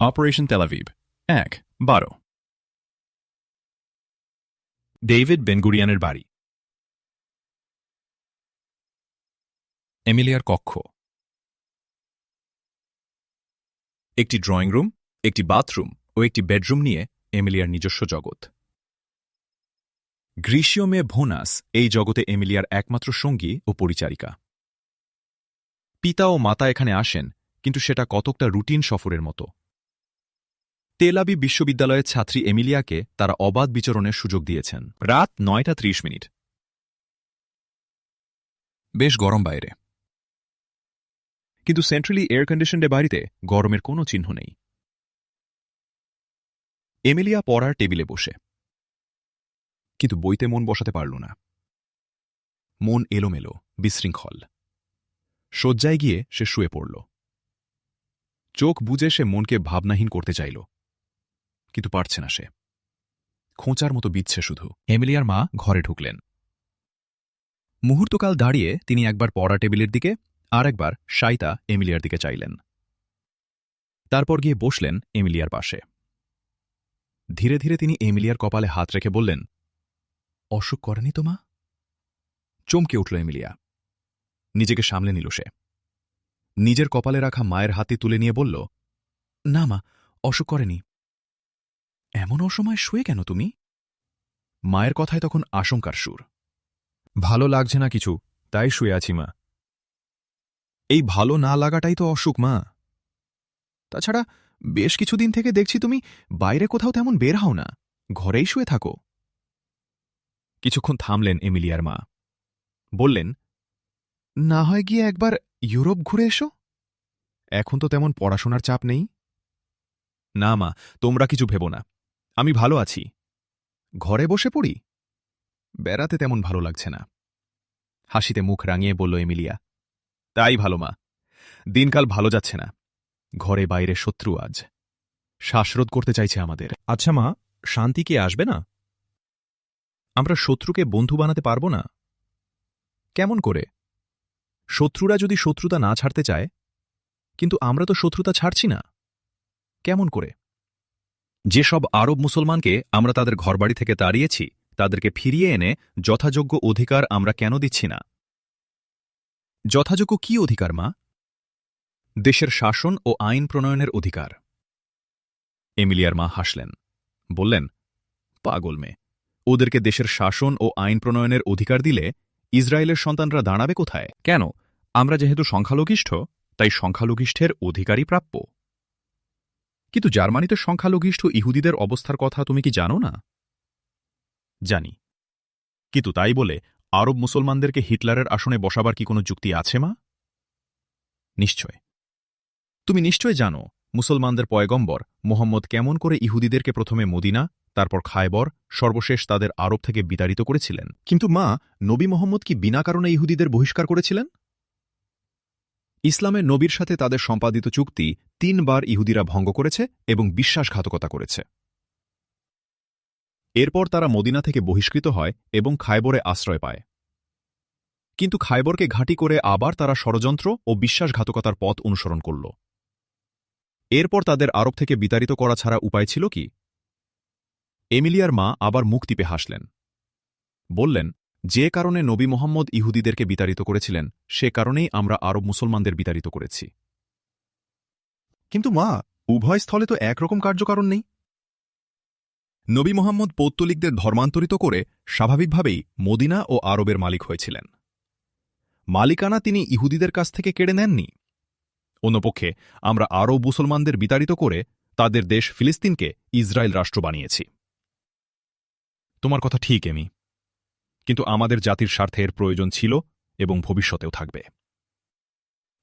Operation Tel Aviv ১-১২ David বেন-গুরিয়নের বাড়ি। এমিলিয়ার কক্ষ। একটি ড্রয়িং রুম, একটি বাথরুম ও একটি বেডরুম নিয়ে এমিলিয়ার নিজস্ব জগৎ। গ্রীষ্মীয় মেয়ে ভোনাস এই জগতে এমিলিয়ার একমাত্র সঙ্গী ও পরিচারিকা। পিতা ও মাতা এখানে আসেন, কিন্তু সেটা কতকটা রুটিন সফরের মতো। তেল আবিব বিশ্ববিদ্যালয়ের ছাত্রী এমিলিয়াকে তারা অবাধ বিচরণের সুযোগ দিয়েছেন। রাত ৯:৩০। বেশ গরম বাইরে, কিন্তু সেন্ট্রালি এয়ার কন্ডিশনড বাড়িতে গরমের কোনো চিহ্ন নেই। এমিলিয়া পড়ার টেবিলে বসে, কিন্তু বইতে মন বসাতে পারল না। মন এলোমেলো, বিশৃঙ্খল। শয্যায় গিয়ে সে শুয়ে পড়ল। চোখ বুজে সে মনকে ভাবনাহীন করতে চাইল, কিন্তু পারছে না। সে খোঁচার মতো বিচ্ছে শুধু। এমিলিয়ার মা ঘরে ঢুকলেন। মুহূর্তকাল দাঁড়িয়ে তিনি একবার পড়া টেবিলের দিকে আর একবার শাইতা এমিলিয়ার দিকে চাইলেন। তারপর গিয়ে বসলেন এমিলিয়ার পাশে। ধীরে ধীরে তিনি এমিলিয়ার কপালে হাত রেখে বললেন, অসুখ করেনি তো মা? চমকে উঠল এমিলিয়া। নিজেকে সামলে নিল সে। নিজের কপালে রাখা মায়ের হাতটি তুলে নিয়ে বলল, না মা, অসুখ করেনি। এমন অসময়ে শুয়ে কেন তুমি? মায়ের কথায় তখন আশঙ্কার সুর। ভালো লাগছে না কিছু, তাই শুয়ে আছি মা। এই ভালো না লাগাটাই তো অসুখ মা। তাছাড়া বেশ কিছুদিন থেকে দেখছি তুমি বাইরে কোথাও তেমন বের হও না, ঘরেই শুয়ে থাকো। কিছুক্ষণ থামলেন এমিলিয়ার মা। বললেন, না হয় গিয়ে একবার ইউরোপ ঘুরে এসো। এখন তো তেমন পড়াশোনার চাপ নেই। না মা, তোমরা কিছু ভেবো না, আমি ভালো আছি। ঘরে বসে পড়ি? বেড়াতে তেমন ভালো লাগছে না। হাসিতে মুখ রাঙিয়ে বলল এমিলিয়া, তাই ভালো মা। দিনকাল ভালো যাচ্ছে না। ঘরে বাইরে শত্রু আজ শ্বাসরোধ করতে চাইছে আমাদের। আচ্ছা মা, শান্তি কি আসবে না? আমরা শত্রুকে বন্ধু বানাতে পারব না? কেমন করে? শত্রুরা যদি শত্রুতা না ছাড়তে চায়, কিন্তু আমরা তো শত্রুতা ছাড়ছি না। কেমন করে? যেসব আরব মুসলমানকে আমরা তাদের ঘরবাড়ি থেকে তাড়িয়েছি, তাদেরকে ফিরিয়ে এনে যথাযোগ্য অধিকার আমরা কেন দিচ্ছি না? যথাযোগ্য কি অধিকার মা? দেশের শাসন ও আইন প্রণয়নের অধিকার। এমিলিয়ার মা হাসলেন, বললেন, পাগল মেয়ে, ওদেরকে দেশের শাসন ও আইন প্রণয়নের অধিকার দিলে ইসরায়েলের সন্তানরা দাঁড়াবে কোথায়? কেন, আমরা যেহেতু সংখ্যালঘিষ্ঠ, তাই সংখ্যালঘিষ্ঠের অধিকারই প্রাপ্য। কিন্তু জার্মানিতে সংখ্যালঘিষ্ঠ ইহুদিদের অবস্থার কথা তুমি কি জানো না? জানি, কিন্তু তাই বলে আরব মুসলমানদেরকে হিটলারের আসনে বসাবার কি কোনো যুক্তি আছে মা? নিশ্চয়। তুমি নিশ্চয় জানো মুসলমানদের পয়গম্বর মুহাম্মদ কেমন করে ইহুদিদেরকে প্রথমে মদিনা, তারপর খায়বর, সর্বশেষ তাদের আরব থেকে বিতাড়িত করেছিলেন। কিন্তু মা, নবী মুহাম্মদ কি বিনা কারণে ইহুদিদের বহিষ্কার করেছিলেন? ইসলামের নবীর সাথে তাদের সম্পাদিত চুক্তি ৩ বার ইহুদিরা ভঙ্গ করেছে এবং বিশ্বাসঘাতকতা করেছে। এরপর তারা মদিনা থেকে বহিষ্কৃত হয় এবং খায়বরে আশ্রয় পায়। কিন্তু খায়বরকে ঘাঁটি করে আবার তারা ষড়যন্ত্র ও বিশ্বাসঘাতকতার পথ অনুসরণ করল। এরপর তাদের আরব থেকে বিতাড়িত করা ছাড়া উপায় ছিল কি? এমিলিয়ার মা আবার মুখ টিপে হাসলেন। বললেন, যে কারণে নবী মুহাম্মদ ইহুদিদেরকে বিতাড়িত করেছিলেন, সে কারণেই আমরা আরব মুসলমানদের বিতাড়িত করেছি। কিন্তু মা, উভয় স্থলে তো একরকম কার্যকারণ নেই। নবী মুহাম্মদ পৌত্তলিকদের ধর্মান্তরিত করে স্বাভাবিকভাবেই মদিনা ও আরবের মালিক হয়েছিলেন। মালিকানা তিনি ইহুদিদের কাছ থেকে কেড়ে নেননি। অন্যপক্ষে আমরা আরব মুসলমানদের বিতাড়িত করে তাদের দেশ ফিলিস্তিনকে ইসরায়েল রাষ্ট্র বানিয়েছি। তোমার কথা ঠিক এমি, কিন্তু আমাদের জাতির স্বার্থে এর প্রয়োজন ছিল এবং ভবিষ্যতেও থাকবে।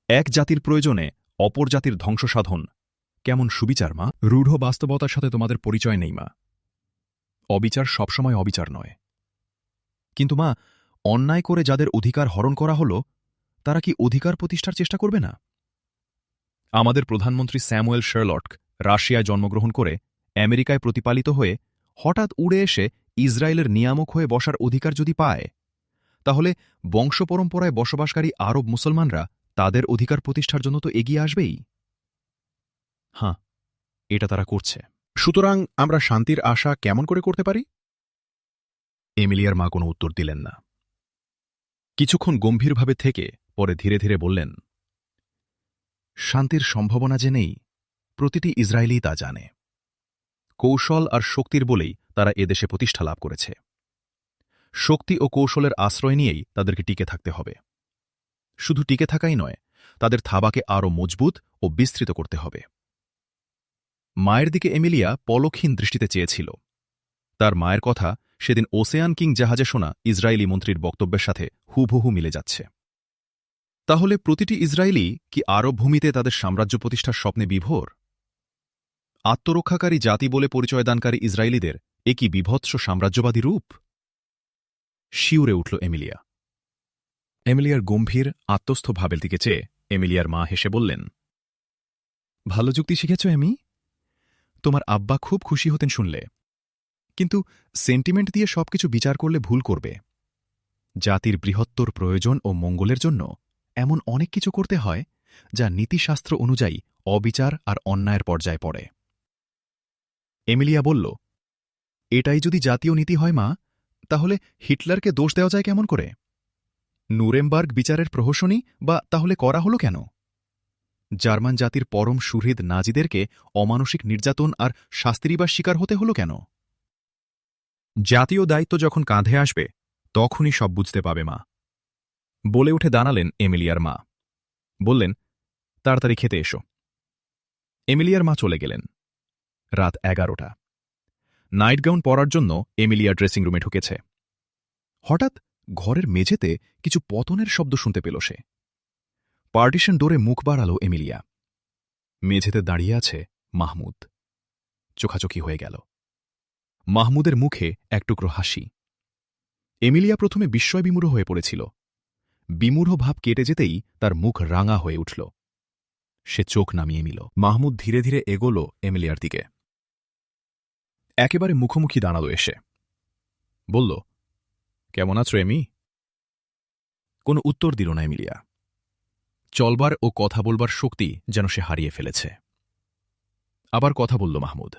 এক জাতির প্রয়োজনে অপর জাতির ধ্বংসসাধন কেমন সুবিচার মা? রূঢ় বাস্তবতার সাথে তোমাদের পরিচয় নেই মা। অবিচার সবসময় অবিচার নয়। কিন্তু মা, অন্যায় করে যাদের অধিকার হরণ করা হল, তারা কি অধিকার প্রতিষ্ঠার চেষ্টা করবে না? আমাদের প্রধানমন্ত্রী স্যামুয়েল শার্লট রাশিয়ায় জন্মগ্রহণ করে আমেরিকায় প্রতিপালিত হয়ে হঠাৎ উড়ে এসে ইসরায়েলের নিয়ামক হয়ে বসার অধিকার যদি পায়, তাহলে বংশপরম্পরায় বসবাসকারী আরব মুসলমানরা তাদের অধিকার প্রতিষ্ঠার জন্য তো এগিয়ে আসবেই। হ্যাঁ, এটা তারা করছে। সুতরাং আমরা শান্তির আশা কেমন করে করতে পারি? এমিলিয়ার মা কোনো উত্তর দিলেন না। কিছুক্ষণ গম্ভীরভাবে থেকে পরে ধীরে ধীরে বললেন, শান্তির সম্ভাবনা যে নেই, প্রতিটি ইসরায়েলি তা জানে। কৌশল আর শক্তির বলেই তারা এদেশে প্রতিষ্ঠা লাভ করেছে। শক্তি ও কৌশলের আশ্রয় নিয়েই তাদেরকে টিকে থাকতে হবে। শুধু টিকে থাকাই নয়, তাদের থাবাকে আরও মজবুত ও বিস্তৃত করতে হবে। মায়ের দিকে এমিলিয়া পলকহীন দৃষ্টিতে চেয়েছিল। তার মায়ের কথা সেদিন ওসেয়ান কিং জাহাজে শোনা ইসরায়েলি মন্ত্রীর বক্তব্যের সাথে হুবহু মিলে যাচ্ছে। তাহলে প্রতিটি ইসরায়েলি কি আরব ভূমিতে তাদের সাম্রাজ্য প্রতিষ্ঠার স্বপ্নে বিভোর? আত্মরক্ষাকারী জাতি বলে পরিচয়দানকারী ইসরায়েলিদের এ কি বিভৎস সাম্রাজ্যবাদী রূপ? শিউরে উঠল এমিলিয়া। এমিলিয়ার গম্ভীর আত্মস্থ ভাবের দিকে চেয়ে এমিলিয়ার মা হেসে বললেন, ভালো যুক্তি শিখেছ এমি। তোমার আব্বা খুব খুশি হতেন শুনলে। কিন্তু সেন্টিমেন্ট দিয়ে সবকিছু বিচার করলে ভুল করবে। জাতির বৃহত্তর প্রয়োজন ও মঙ্গলের জন্য এমন অনেক কিছু করতে হয় যা নীতিশাস্ত্র অনুযায়ী অবিচার আর অন্যায়ের পর্যায়ে পড়ে। এমিলিয়া বলল, এটাই যদি জাতীয় নীতি হয় মা, তাহলে হিটলারকে দোষ দেওয়া যায় কেমন করে? নুরেমবার্গ বিচারের প্রহসনই বা তাহলে করা হল কেন? জার্মান জাতির পরম সুহৃদ নাজিদেরকে অমানসিক নির্যাতন আর শাস্তিরই বা শিকার হতে হল কেন? জাতীয় দায়িত্ব যখন কাঁধে আসবে তখনই সব বুঝতে পাবে মা, বলে উঠে দাঁড়ালেন এমিলিয়ার মা। বললেন, তাড়াতাড়ি খেতে এসো। এমিলিয়ার মা চলে গেলেন। রাত 11টা। নাইট গাউন পরার জন্য এমিলিয়া ড্রেসিং রুমে ঢুকেছে। হঠাৎ ঘরের মেঝেতে কিছু পতনের শব্দ শুনতে পেল সে। পার্টিশন ডোরে মুখ বাড়াল এমিলিয়া। মেঝেতে দাঁড়িয়ে আছে মাহমুদ। চোখাচোখি হয়ে গেল। মাহমুদের মুখে এক টুকরো হাসি। এমিলিয়া প্রথমে বিস্ময়বিমূঢ় হয়ে পড়েছিল। বিমূঢ় ভাব কেটে যেতেই তার মুখ রাঙা হয়ে উঠল। সে চোখ নামিয়ে নিল। মাহমুদ ধীরে ধীরে এগোল এমিলিয়ার দিকে। একেবারে মুখোমুখি দাঁড়াল এসে। বলল, কেমন আছো এমি? কোনো উত্তর দিল না এমিলিয়া। চলবার ও কথা বলবার শক্তি যেন সে হারিয়ে ফেলেছে। আবার কথা বলল মাহমুদ।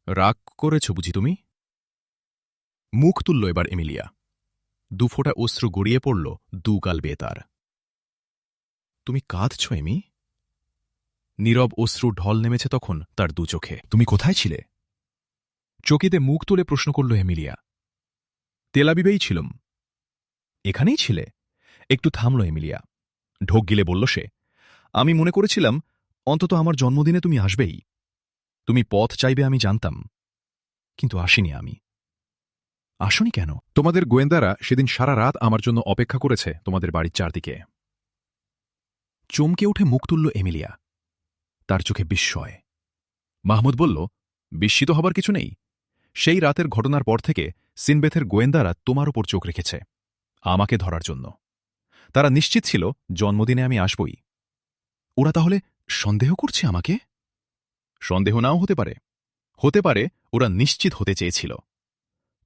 রাগ করেছ বুঝি তুমি? মুখ তুলল এবার এমিলিয়া। দুফোঁটা অশ্রু গড়িয়ে পড়ল দুগাল বেয়ে তার। তুমি কাঁদছ এমি? নীরব অশ্রু ঢল নেমেছে তখন তার দু চোখে। তুমি কোথায় ছিলে? চকিতে মুখ তুলে প্রশ্ন করল এমিলিয়া। তেলাবিবেই ছিলাম। এখানেই ছিলে? একটু থামল এমিলিয়া। ঢোক গিলে বলল সে, আমি মনে করেছিলাম অন্তত আমার জন্মদিনে তুমি আসবেই। তুমি পথ চাইবে আমি জানতাম, কিন্তু আসিনি আমি। আসনি কেন? তোমাদের গোয়েন্দারা সেদিন সারা রাত আমার জন্য অপেক্ষা করেছে তোমাদের বাড়ির চারদিকে। চমকে উঠে মুখ তুলল এমিলিয়া। তার চোখে বিস্ময়। মাহমুদ বলল, বিস্মিত হবার কিছু নেই। সেই রাতের ঘটনার পর থেকে সিনবেথের গোয়েন্দারা তোমার ওপর চোখ রেখেছে, আমাকে ধরার জন্য। তারা নিশ্চিত ছিল জন্মদিনে আমি আসবই। ওরা তাহলে সন্দেহ করছে আমাকে? সন্দেহ নাও হতে পারে। হতে পারে ওরা নিশ্চিত হতে চেয়েছিল।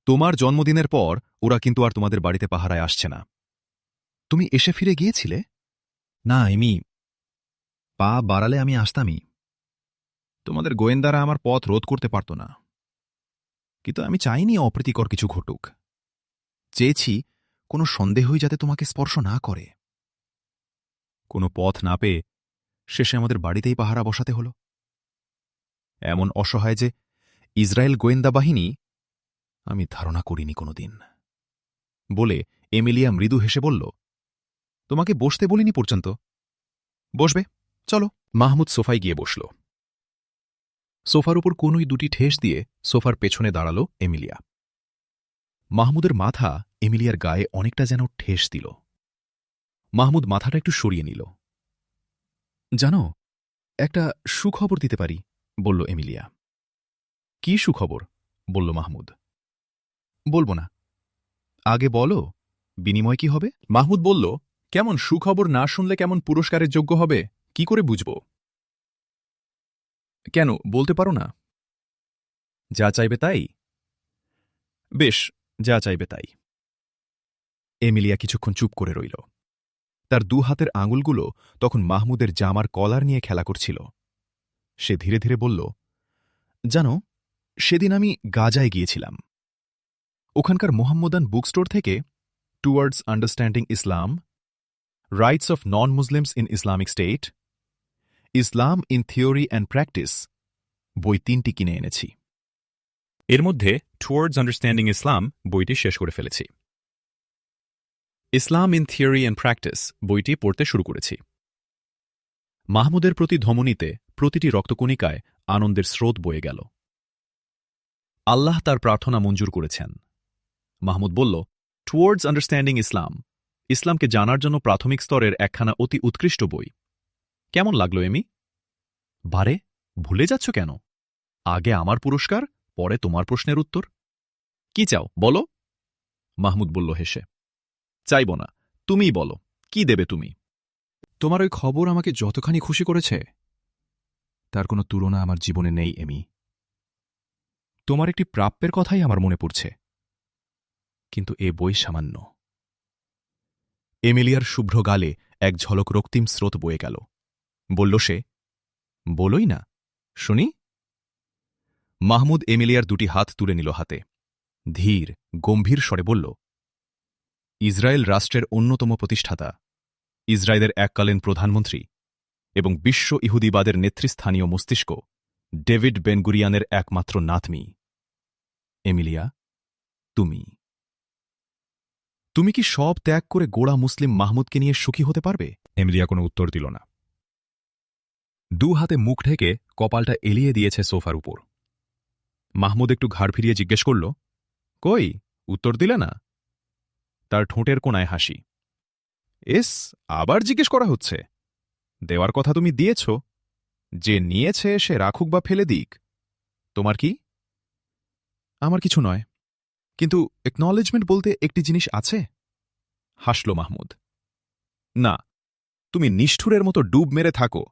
তোমার জন্মদিনের পর ওরা কিন্তু আর তোমাদের বাড়িতে পাহারায় আসছে না। তুমি এসে ফিরে গিয়েছিলে? না এমি, পা বাড়ালে আমি আসতামই। তোমাদের গোয়েন্দারা আমার পথ রোধ করতে পারত না। কিন্তু আমি চাইনি অপ্রীতিকর কিছু ঘটুক। চেয়েছি কোনো সন্দেহই যাতে তোমাকে স্পর্শ না করে। কোনো পথ না পেয়ে শেষে আমাদের বাড়িতেই পাহারা বসাতে হল। এমন অসহায় যে ইসরায়েল গোয়েন্দা বাহিনী আমি ধারণা করিনি কোনোদিন। বলে এমিলিয়া মৃদু হেসে বলল, তোমাকে বসতে বলিনি পর্যন্ত। বসবে, চলো। মাহমুদ সোফায় গিয়ে বসল। সোফার উপর কোনই দুটি ঠেস দিয়ে সোফার পেছনে দাঁড়াল এমিলিয়া। মাহমুদের মাথা এমিলিয়ার গায়ে অনেকটা যেন ঠেস দিল। মাহমুদ মাথাটা একটু সরিয়ে নিল। জানো, একটা সুখবর দিতে পারি, বলল এমিলিয়া। কি সুখবর? বলল মাহমুদ। বলবো না। আগে বলো, বিনিময় কি হবে? মাহমুদ বলল, কেমন সুখবর না শুনলে কেমন পুরস্কারের যোগ্য হবে কি করে বুঝব? কেন বলতে পারো না? যা চাইবে তাই? বেশ, যা চাইবে তাই। এমিলিয়া কিছুক্ষণ চুপ করে রইল। তার দু হাতের আঙুলগুলো তখন মাহমুদের জামার কলার নিয়ে খেলা করছিল। সে ধীরে ধীরে বলল, জানো, সেদিন আমি গাজায় গিয়েছিলাম। ওখানকার মোহাম্মদান বুক স্টোর থেকে towards understanding Islam, rights of non Muslims in Islamic state, Islam in theory and practice বই 3টি কিনে এনেছি। এর মধ্যে টুয়ার্ডস আন্ডারস্ট্যান্ডিং ইসলাম বইটি শেষ করে ফেলেছি। ইসলাম ইন থিওরি অ্যান্ড প্র্যাকটিস বইটি পড়তে শুরু করেছি। মাহমুদের প্রতি ধমনীতে প্রতিটি রক্তকণিকায় আনন্দের স্রোত বয়ে গেল। আল্লাহ তার প্রার্থনা মঞ্জুর করেছেন। মাহমুদ বলল, টুয়ার্ডস আন্ডারস্ট্যান্ডিং ইসলাম, ইসলামকে জানার জন্য প্রাথমিক স্তরের একখানা অতি উৎকৃষ্ট বই। কেমন লাগলো এমি? বারে, ভুলে যাচ্ছ কেন? আগে আমার পুরস্কার, পরে তোমার প্রশ্নের উত্তর। কি চাও বলো? মাহমুদ বলল হেসে। চাইব না, তুমিই বলো, কি দেবে তুমি? তোমার ওই খবর আমাকে যতখানি খুশি করেছে তার কোনো তুলনা আমার জীবনে নেই এমি। তোমার একটি প্রাপ্যের কথাই আমার মনে পড়ছে, কিন্তু এ বই সামান্য। এমিলিয়ার শুভ্র গালে এক ঝলক রক্তিম স্রোত বয়ে গেল। বলল সে, বলোই না, শুনি। মাহমুদ এমিলিয়ার 2টি হাত তুলে নিল হাতে। ধীর, গম্ভীর স্বরে বলল, ইসরায়েল রাষ্ট্রের অন্যতম প্রতিষ্ঠাতা, ইসরায়েলের এককালীন প্রধানমন্ত্রী এবং বিশ্ব ইহুদিবাদের নেতৃস্থানীয় মস্তিষ্ক ডেভিড বেন গুরিয়ানের একমাত্র নাতনি এমিলিয়া, তুমি। তুমি কি সব ত্যাগ করে গোড়া মুসলিম মাহমুদকে নিয়ে সুখী হতে পারবে? এমিলিয়া কোনো উত্তর দিল না। 2 হাতে মুখ ঢেকে কপালটা এলিয়ে দিয়েছে সোফার উপর। মাহমুদ একটু ঘাড় ফিরিয়ে জিজ্ঞেস করল, কই, উত্তর দিলে না? তার ঠোঁটের কোণায় হাসি। এস, আবার জিজ্ঞেস করা হচ্ছে? দেওয়ার কথা তুমি দিয়েছ, যে নিয়েছে সে রাখুক বা ফেলে দিক। তোমার কি? আমার কিছু নয়, কিন্তু একনলেজমেন্ট বলতে একটি জিনিস আছে। হাসল মাহমুদ। না, তুমি নিষ্ঠুরের মতো ডুব মেরে থাকো,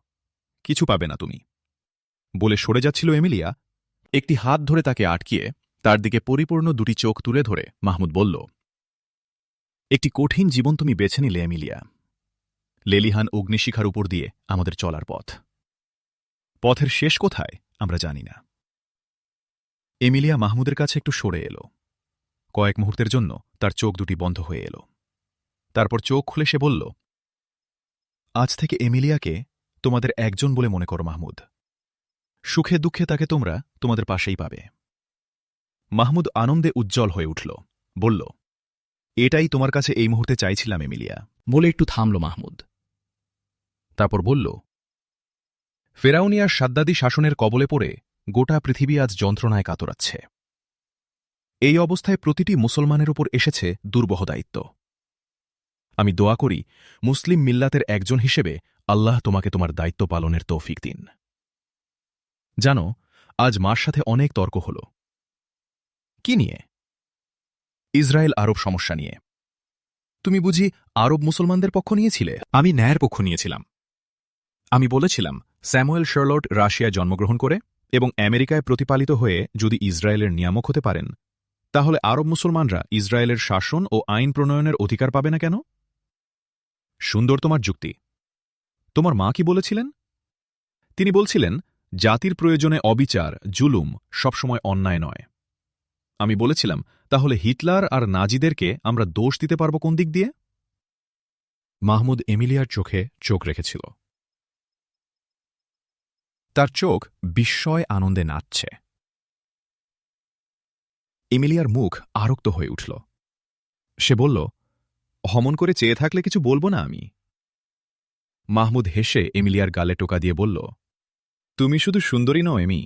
কিছু পাবে না তুমি। বলে সরে যাচ্ছিল এমিলিয়া, একটি হাত ধরে তাকে আটকিয়ে তার দিকে পরিপূর্ণ 2টি চোখ তুলে ধরে মাহমুদ বলল, একটি কঠিন জীবন তুমি বেছে নিলে এমিলিয়া। লেলিহান অগ্নিশিখার উপর দিয়ে আমাদের চলার পথ। পথের শেষ কোথায় আমরা জানি না। এমিলিয়া মাহমুদের কাছে একটু সরে এল। কয়েক মুহূর্তের জন্য তার চোখ 2টি বন্ধ হয়ে এল। তারপর চোখ খুলে সে বলল, আজ থেকে এমিলিয়াকে তোমাদের একজন বলে মনে করো মাহমুদ। সুখে দুঃখে তাকে তোমরা তোমাদের পাশেই পাবে। মাহমুদ আনন্দে উজ্জ্বল হয়ে উঠল, বলল, এটাই তোমার কাছে এই মুহূর্তে চাইছিলাম এমিলিয়া। বলে একটু থামল মাহমুদ। তারপর বলল, ফেরাউনিয়ার সাদ্দাদি শাসনের কবলে পড়ে গোটা পৃথিবী আজ যন্ত্রণায় কাতরাচ্ছে। এই অবস্থায় প্রতিটি মুসলমানের উপর এসেছে দুর্বহ দায়িত্ব। আমি দোয়া করি মুসলিম মিল্লাতের একজন হিসেবে আল্লাহ তোমাকে তোমার দায়িত্ব পালনের তৌফিক দিন। জানো, আজ মার সাথে অনেক তর্ক হল। কি নিয়ে? ইসরায়েল আরব সমস্যা নিয়ে। তুমি বুঝি আরব মুসলমানদের পক্ষ নিয়েছিলে? আমি ন্যায়ের পক্ষ নিয়েছিলাম। আমি বলেছিলাম, স্যামুয়েল শার্লট রাশিয়ায় জন্মগ্রহণ করে এবং আমেরিকায় প্রতিপালিত হয়ে যদি ইসরায়েলের নিয়ামক হতে পারেন, তাহলে আরব মুসলমানরা ইসরায়েলের শাসন ও আইন প্রণয়নের অধিকার পাবে না কেন? সুন্দর তোমার যুক্তি। তোমার মা কি বলেছিলেন? তিনি বলছিলেন, জাতির প্রয়োজনে অবিচার, জুলুম সবসময় অন্যায় নয়। আমি বলেছিলাম, তাহলে হিটলার আর নাজিদেরকে আমরা দোষ দিতে পারব কোন দিক দিয়ে? মাহমুদ এমিলিয়ার চোখে চোখ রেখেছিল। তার চোখ বিস্ময় আনন্দে নাচছে। এমিলিয়ার মুখ আরক্ত হয়ে উঠল। সে বলল, হমন করে চেয়ে থাকলে কিছু বলবো না আমি। মাহমুদ হেসে এমিলিয়ার গালে টোকা দিয়ে বলল, তুমি শুধু সুন্দরী নও এমি,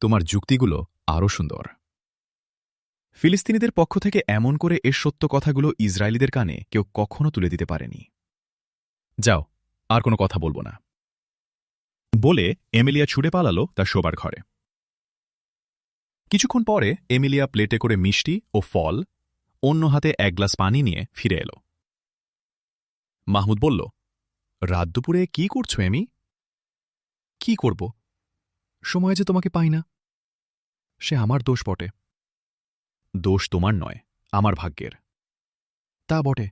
তোমার যুক্তিগুলো আরও সুন্দর। ফিলিস্তিনিদের পক্ষ থেকে এমন করে এর সত্য কথাগুলো ইসরায়েলিদের কানে কেউ কখনো তুলে দিতে পারেনি। যাও, আর কোনো কথা বলবো না। বলে এমিলিয়া ছুটে পালালো তার শোবার ঘরে। কিছুক্ষণ পরে এমিলিয়া প্লেটে করে মিষ্টি ও ফল, অন্য হাতে 1 গ্লাস পানি নিয়ে ফিরে এল। মাহমুদ বলল, রাত দুপুরে কি করছো এমি? কি করব, সময় যে তোমাকে পাই না। সে আমার দোষ বটে। দোষ তোমার নয়, আমার ভাগ্যের। তা বটে,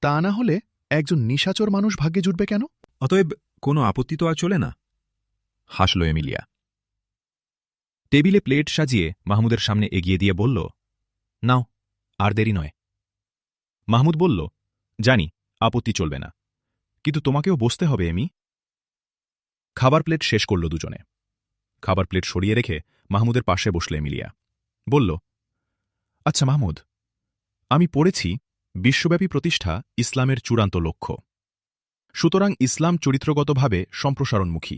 তা না হলে একজন নিশাচর মানুষ ভাগ্যে জুটবে কেন? অতএব কোনো আপত্তি তো আর চলে না। হাসল এমিলিয়া। টেবিলে প্লেট সাজিয়ে মাহমুদের সামনে এগিয়ে দিয়ে বলল, নাও, আর দেরি নয়। মাহমুদ বলল, জানি, আপত্তি চলবে না, কিন্তু তোমাকেও বসতে হবে এমি। খাবার প্লেট শেষ করল দুজনে। খাবার প্লেট সরিয়ে রেখে মাহমুদের পাশে বসল এমিলিয়া। বলল, আচ্ছা মাহমুদ, আমি পড়েছি বিশ্বব্যাপী প্রতিষ্ঠা ইসলামের চূড়ান্ত লক্ষ্য। সুতরাং ইসলাম চরিত্রগতভাবে সম্প্রসারণমুখী।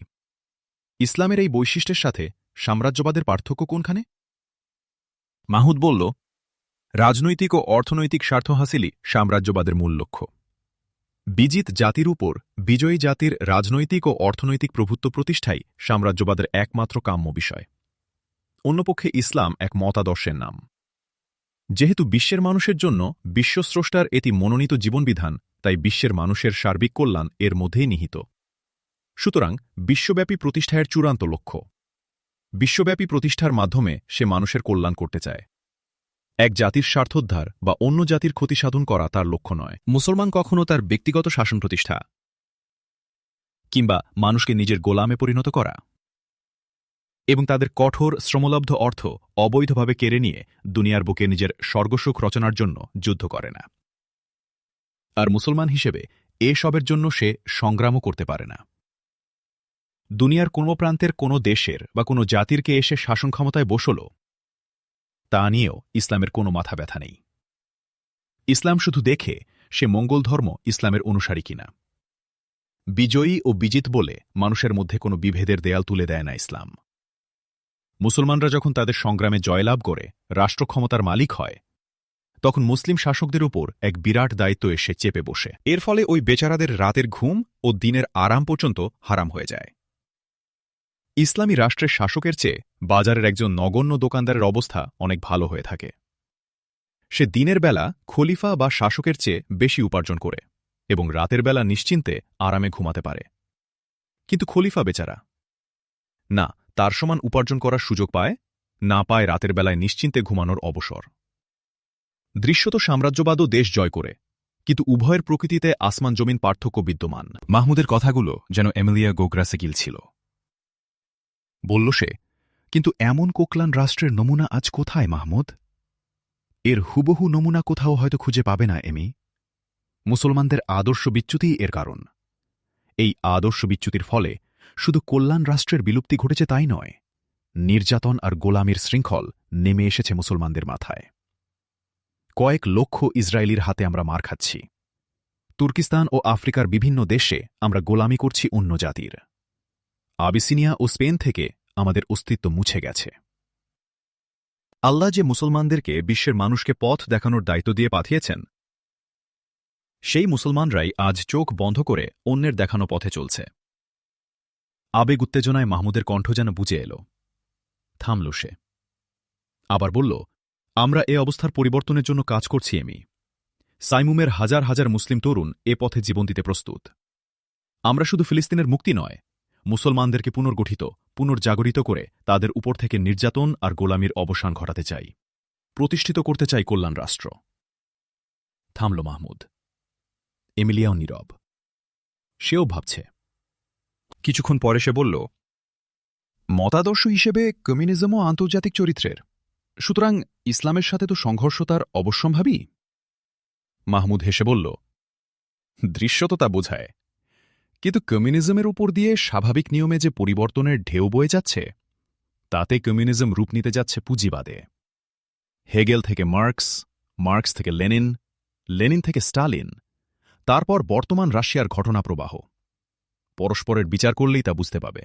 ইসলামের এই বৈশিষ্ট্যের সাথে সাম্রাজ্যবাদের পার্থক্য কোনখানে? মাহমুদ বলল, রাজনৈতিক ও অর্থনৈতিক স্বার্থ হাসিলই সাম্রাজ্যবাদের মূল লক্ষ্য। বিজিত জাতির উপর বিজয়ী জাতির রাজনৈতিক ও অর্থনৈতিক প্রভুত্ব প্রতিষ্ঠাই সাম্রাজ্যবাদের একমাত্র কাম্য বিষয়। অন্যপক্ষে ইসলাম এক মতাদর্শের নাম। যেহেতু বিশ্বের মানুষের জন্য বিশ্বস্রষ্টার এটি মনোনীত জীবনবিধান, তাই বিশ্বের মানুষের সার্বিক কল্যাণ এর মধ্যেই নিহিত। সুতরাং বিশ্বব্যাপী প্রতিষ্ঠার চূড়ান্ত লক্ষ্য। বিশ্বব্যাপী প্রতিষ্ঠার মাধ্যমে সে মানুষের কল্যাণ করতে চায়। এক জাতির স্বার্থোদ্ধার বা অন্য জাতির ক্ষতিসাধন করা তার লক্ষ্য নয়। মুসলমান কখনও তার ব্যক্তিগত শাসন প্রতিষ্ঠা কিংবা মানুষকে নিজের গোলামে পরিণত করা এবং তাদের কঠোর শ্রমলব্ধ অর্থ অবৈধভাবে কেড়ে নিয়ে দুনিয়ার বুকে নিজের স্বর্গসুখ রচনার জন্য যুদ্ধ করে না। আর মুসলমান হিসেবে এসবের জন্য সে সংগ্রামও করতে পারে না। দুনিয়ার কোনো প্রান্তের কোনো দেশের বা কোনো জাতিরকে এসে শাসন ক্ষমতায় বসল, তা নিয়েও ইসলামের কোনো মাথা ব্যথা নেই। ইসলাম শুধু দেখে সে মঙ্গল ধর্ম ইসলামের অনুসারী কিনা। বিজয়ী ও বিজিত বলে মানুষের মধ্যে কোনো বিভেদের দেয়াল তুলে দেয় না ইসলাম। মুসলমানরা যখন তাদের সংগ্রামে জয়লাভ করে রাষ্ট্র ক্ষমতার মালিক হয়, তখন মুসলিম শাসকদের উপর এক বিরাট দায়িত্ব এসে চেপে বসে। এর ফলে ওই বেচারাদের রাতের ঘুম ও দিনের আরাম পর্যন্ত হারাম হয়ে যায়। ইসলামী রাষ্ট্রের শাসকের চেয়ে বাজারের একজন নগণ্য দোকানদারের অবস্থা অনেক ভালো হয়ে থাকে। সে দিনের বেলা খলিফা বা শাসকের চেয়ে বেশি উপার্জন করে এবং রাতের বেলা নিশ্চিন্তে আরামে ঘুমাতে পারে। কিন্তু খলিফা বেচারা না, তার সমান উপার্জন করার সুযোগ পায়, না পায় রাতের বেলায় নিশ্চিন্তে ঘুমানোর অবসর। দৃশ্যত সাম্রাজ্যবাদও দেশ জয় করে, কিন্তু উভয়ের প্রকৃতিতে আসমান জমিন পার্থক্য বিদ্যমান। মাহমুদের কথাগুলো যেন এমিলিয়া গোগ্রাসে গিলছিল। বলল সে, কিন্তু এমন কোকলান রাষ্ট্রের নমুনা আজ কোথায় মাহমুদ? এর হুবহু নমুনা কোথাও হয়তো খুঁজে পাবে না এমি। মুসলমানদের আদর্শ বিচ্যুতিই এর কারণ। এই আদর্শ বিচ্যুতির ফলে শুধু কল্যাণ রাষ্ট্রের বিলুপ্তি ঘটেছে তাই নয়, নির্যাতন আর গোলামির শৃঙ্খল নেমে এসেছে মুসলমানদের মাথায়। কয়েক লক্ষ ইসরায়েলির হাতে আমরা মার খাচ্ছি। তুর্কিস্তান ও আফ্রিকার বিভিন্ন দেশে আমরা গোলামি করছি অন্য জাতির। আবিসিনিয়া ও স্পেন থেকে আমাদের অস্তিত্ব মুছে গেছে। আল্লাহ যে মুসলমানদেরকে বিশ্বের মানুষকে পথ দেখানোর দায়িত্ব দিয়ে পাঠিয়েছেন, সেই মুসলমানরাই আজ চোখ বন্ধ করে অন্যের দেখানো পথে চলছে। আবেগ উত্তেজনায় মাহমুদের কণ্ঠ যেন বুঝে এল। থামল সে। আবার বলল, আমরা এ অবস্থার পরিবর্তনের জন্য কাজ করছি এমি। সাইমুমের হাজার হাজার মুসলিম তরুণ এ পথে জীবন দিতে প্রস্তুত। আমরা শুধু ফিলিস্তিনের মুক্তি নয়, মুসলমানদেরকে পুনর্গঠিত, পুনর্জাগরিত করে তাদের উপর থেকে নির্যাতন আর গোলামির অবসান ঘটাতে চাই, প্রতিষ্ঠিত করতে চাই কল্যাণ রাষ্ট্র। থামল মাহমুদ। এমিলিয়াও নীরব। সেও ভাবছে। কিছুক্ষণ পরে সে বলল, মতাদর্শ হিসেবে কমিউনিজমও আন্তর্জাতিক চরিত্রের, সুতরাং ইসলামের সাথে তো সংঘর্ষ তার অবশ্যম্ভাবী। মাহমুদ হেসে বলল, দৃশ্যত তা বোঝায়, কিন্তু কমিউনিজমের উপর দিয়ে স্বাভাবিক নিয়মে যে পরিবর্তনের ঢেউ বয়ে যাচ্ছে, তাতে কমিউনিজম রূপ নিতে যাচ্ছে পুঁজিবাদে। হেগেল থেকে মার্কস, মার্কস থেকে লেনিন, লেনিন থেকে স্টালিন, তারপর বর্তমান রাশিয়ার ঘটনাপ্রবাহ। পরস্পরের বিচার করলেই তা বুঝতে পাবে।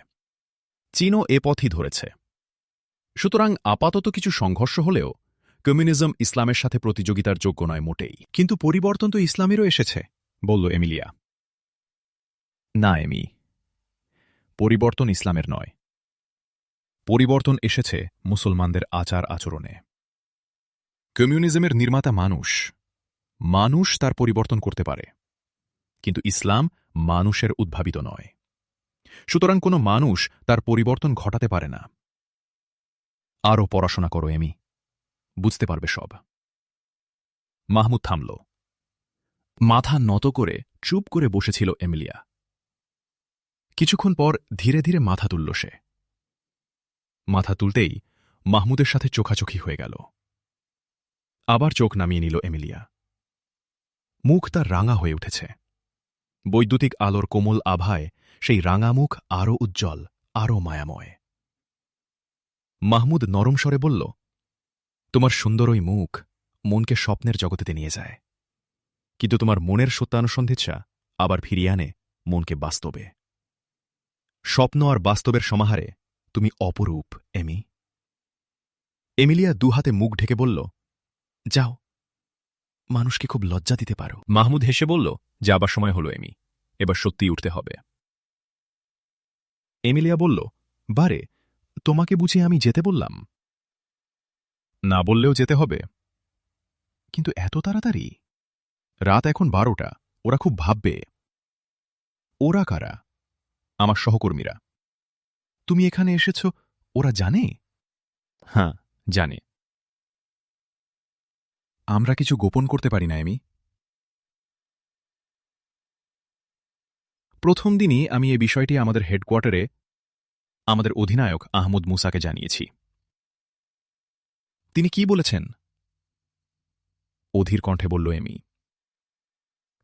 চীনও এ পথই ধরেছে। সুতরাং আপাতত কিছু সংঘর্ষ হলেও কমিউনিজম ইসলামের সাথে প্রতিযোগিতার যোগ্য নয় মোটেই। কিন্তু পরিবর্তন তো ইসলামেরও এসেছে, বলল এমিলিয়া। না এমি, পরিবর্তন ইসলামের নয়। পরিবর্তন এসেছে মুসলমানদের আচার আচরণে। কমিউনিজমের নির্মাতা মানুষ, মানুষ তার পরিবর্তন করতে পারে, কিন্তু ইসলাম মানুষের উদ্ভাবিত নয়। সুতরাং কোনো মানুষ তার পরিবর্তন ঘটাতে পারে না। আরও পড়াশোনা করো এমি, বুঝতে পারবে সব। মাহমুদ থামল। মাথা নত করে চুপ করে বসেছিল এমিলিয়া। কিছুক্ষণ পর ধীরে ধীরে মাথা তুলল সে। মাথা তুলতেই মাহমুদের সাথে চোখাচোখি হয়ে গেল। আবার চোখ নামিয়ে নিল এমিলিয়া। মুখ তার রাঙা হয়ে উঠেছে। বৈদ্যুতিক আলোর কোমল আভায় সেই রাঙা মুখ আরও উজ্জ্বল, আরও মায়াময়। মাহমুদ নরম স্বরে বলল, তোমার সুন্দর ওই মুখ মনকে স্বপ্নের জগতেতে নিয়ে যায়, কিন্তু তোমার মনের সত্যানুসন্ধিৎসা আবার ফিরিয়ে আনে মনকে বাস্তবে। স্বপ্ন আর বাস্তবের সমাহারে তুমি অপরূপ, এমি। এমিলিয়া দুহাতে মুখ ঢেকে বলল, যাও, মানুষকে খুব লজ্জা দিতে পারো। মাহমুদ হেসে বলল, যাবার সময় হলো এমি, এবার সত্যিই উঠতে হবে। এমিলিয়া বলল, বারে, তোমাকে বুঝি আমি যেতে বললাম? না বললেও যেতে হবে। কিন্তু এত তাড়াতাড়ি? রাত এখন 12টা, ওরা খুব ভাববে। ওরা কারা? আমার সহকর্মীরা। তুমি এখানে এসেছ, ওরা জানে? হ্যাঁ, জানে। আমরা কিছু গোপন করতে পারি না, এমি। প্রথম দিনই আমি এই বিষয়টি আমাদের হেডকোয়ার্টারে আমাদের অধিনায়ক আহমদ মুসাকে জানিয়েছি। তিনি কি বলেছেন? অধীর কণ্ঠে বলল এমি।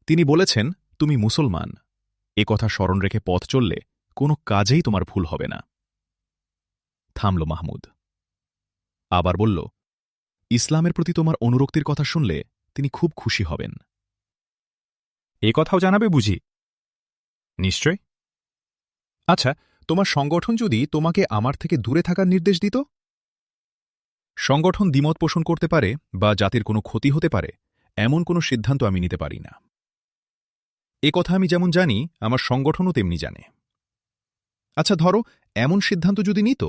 তিনি বলেছেন, তুমি মুসলমান, এ কথা স্মরণ রেখে পথ চললে কোনো কাজেই তোমার ভুল হবে না। থামল মাহমুদ। আবার বলল, ইসলামের প্রতি তোমার অনুরক্তির কথা শুনলে তিনি খুব খুশি হবেন। এ কথাও জানাবে বুঝি? নিশ্চয়। আচ্ছা, তোমার সংগঠন যদি তোমাকে আমার থেকে দূরে থাকার নির্দেশ দিত? সংগঠন দ্বিমত পোষণ করতে পারে বা জাতির কোনো ক্ষতি হতে পারে এমন কোনো সিদ্ধান্ত আমি নিতে পারি না। এ কথা আমি যেমন জানি, আমার সংগঠনও তেমনি জানে। আচ্ছা, ধরো এমন সিদ্ধান্ত যদি নিত,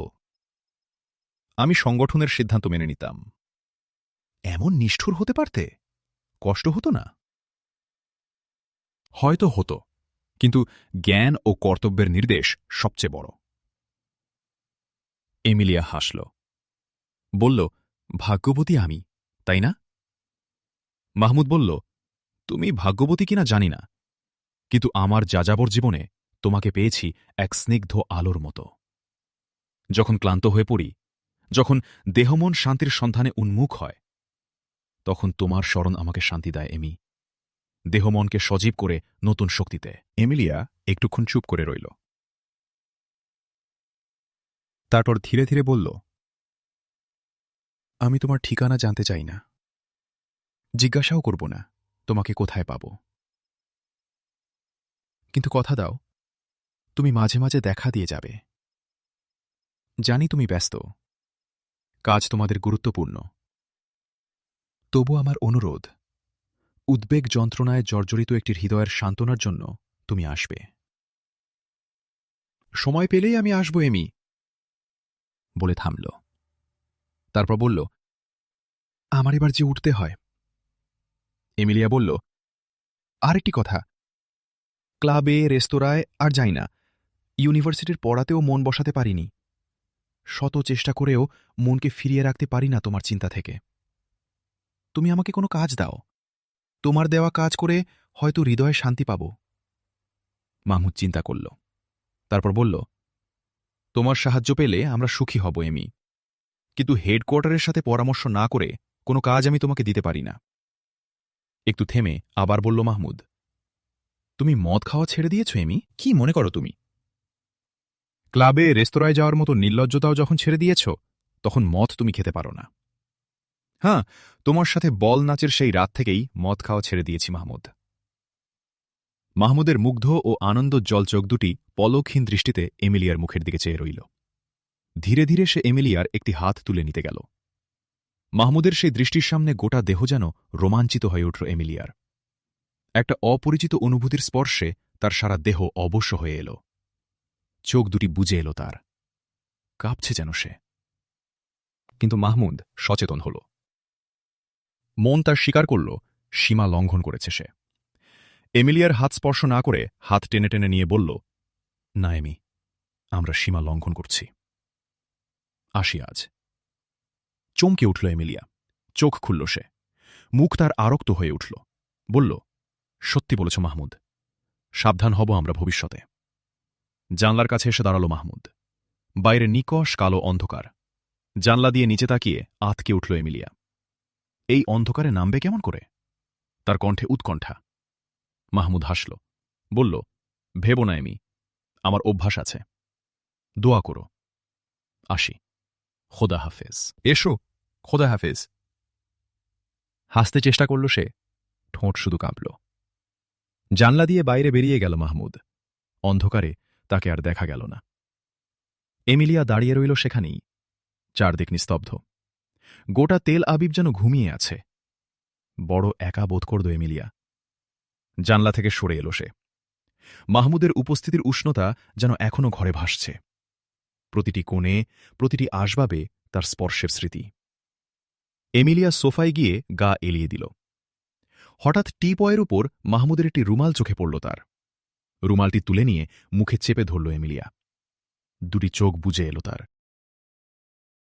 আমি সংগঠনের সিদ্ধান্ত মেনে নিতাম। এমন নিষ্ঠুর হতে পারতে? কষ্ট হতো না? হয়তো হতো, কিন্তু জ্ঞান ও কর্তব্যের নির্দেশ সবচেয়ে বড়। এমিলিয়া হাসল, বলল, ভাগ্যবতী আমি, তাই না? মাহমুদ বলল, তুমি ভাগ্যবতী কিনা জানি না, কিন্তু আমার যাযাবর জীবনে তোমাকে পেয়েছি এক স্নিগ্ধ আলোর মতো। যখন ক্লান্ত হয়ে পড়ি, যখন দেহমন শান্তির সন্ধানে উন্মুখ হয়, তখন তোমার স্মরণ আমাকে শান্তি দেয়, এমি। দেহমনকে সজীব করে নতুন শক্তিতে। এমিলিয়া একটুক্ষণ চুপ করে রইল। তারপর ধীরে ধীরে বলল, আমি তোমার ঠিকানা জানতে চাই না, জিজ্ঞাসাও করব না তোমাকে কোথায় পাব। কিন্তু কথা দাও, তুমি মাঝে মাঝে দেখা দিয়ে যাবে। জানি তুমি ব্যস্ত, কাজ তোমাদের গুরুত্বপূর্ণ। তবু আমার অনুরোধ, উদ্বেগ যন্ত্রণায় জর্জরিত একটি হৃদয়ের সান্ত্বনার জন্য তুমি আসবে। সময় পেলেই আমি আসব, এমি, বলে থামল। তারপর বলল, আমার এবার যে উঠতে হয়। এমিলিয়া বলল, আরেকটি কথা, ক্লাবে, রেস্তোরাঁয় আর যাই না, ইউনিভার্সিটির পড়াতেও মন বসাতে পারিনি। শত চেষ্টা করেও মনকে ফিরিয়ে রাখতে পারি না তোমার চিন্তা থেকে। তুমি আমাকে কোনো কাজ দাও, তোমার দেওয়া কাজ করে হয়তো হৃদয়ে শান্তি পাব। মাহমুদ চিন্তা করল, তারপর বলল, তোমার সাহায্য পেলে আমরা সুখী হব, এমি, কিন্তু হেডকোয়ার্টারের সাথে পরামর্শ না করে কোনো কাজ আমি তোমাকে দিতে পারি না। একটু থেমে আবার বলল মাহমুদ, তুমি মদ খাওয়া ছেড়ে দিয়েছ, এমি? কি মনে করো তুমি? ক্লাবে, রেস্তোরাঁয় যাওয়ার মতো নির্লজ্জতাও যখন ছেড়ে দিয়েছ, তখন মদ তুমি খেতে পারো না। হ্যাঁ, তোমার সাথে বল নাচের সেই রাত থেকেই মদ খাওয়া ছেড়ে দিয়েছি, মাহমুদ। মাহমুদের মুগ্ধ ও আনন্দোজ্জ্বল চোখ দুটি পলকহীন দৃষ্টিতে এমিলিয়ার মুখের দিকে চেয়ে রইল। ধীরে ধীরে সে এমিলিয়ার একটি হাত তুলে নিতে গেল। মাহমুদের সেই দৃষ্টির সামনে গোটা দেহ যেন রোমাঞ্চিত হয়ে উঠল এমিলিয়ার। একটা অপরিচিত অনুভূতির স্পর্শে তার সারা দেহ অবশ্য হয়ে এল। চোখ দুটি বুজে এল তার, কাঁপছে যেন সে। কিন্তু মাহমুদ সচেতন হল। মন তার স্বীকার করল, সীমা লঙ্ঘন করেছে সে। এমিলিয়ার হাত স্পর্শ না করে হাত টেনে টেনে নিয়ে বলল, না এমি, আমরা সীমা লঙ্ঘন করছি। আসি আজ। চমকে উঠল এমিলিয়া, চোখ খুলল সে, মুখ তার আরক্ত হয়ে উঠল। বলল, সত্যি বলেছ মাহমুদ, সাবধান হব আমরা ভবিষ্যতে। জানলার কাছে এসে দাঁড়াল মাহমুদ। বাইরে নিকষ কালো অন্ধকার। জানলা দিয়ে নিচে তাকিয়ে আঁতকে উঠল এমিলিয়া। এই অন্ধকারে নামবে কেমন করে? তার কণ্ঠে উৎকণ্ঠা। মাহমুদ হাসল, বলল, ভেবো না এমি, আমার অভ্যাস আছে। দোয়া করো। আসি। খোদা হাফেজ। এসো, খোদা হাফেজ। হাসতে চেষ্টা করল সে, ঠোঁট শুধু কাঁপল। জানলা দিয়ে বাইরে বেরিয়ে গেল মাহমুদ। অন্ধকারে তাকে আর দেখা গেল না। এমিলিয়া দাঁড়িয়ে রইল সেখানেই, চারদিক নিস্তব্ধ। গোটা তেল আবিব যেন ঘুমিয়ে আছে। বড় একা বোধ করল এমিলিয়া। জানলা থেকে সরে এল সে। মাহমুদের উপস্থিতির উষ্ণতা যেন এখনও ঘরে ভাসছে। প্রতিটি কোণে, প্রতিটি আসবাবে তার স্পর্শের স্মৃতি। এমিলিয়া সোফায় গিয়ে গা এলিয়ে দিল। হঠাৎ টিপয়ের উপর মাহমুদের একটি রুমাল চোখে পড়ল তার। রুমালটি তুলে নিয়ে মুখে চেপে ধরল এমিলিয়া। দুটি চোখ বুজে এল তার।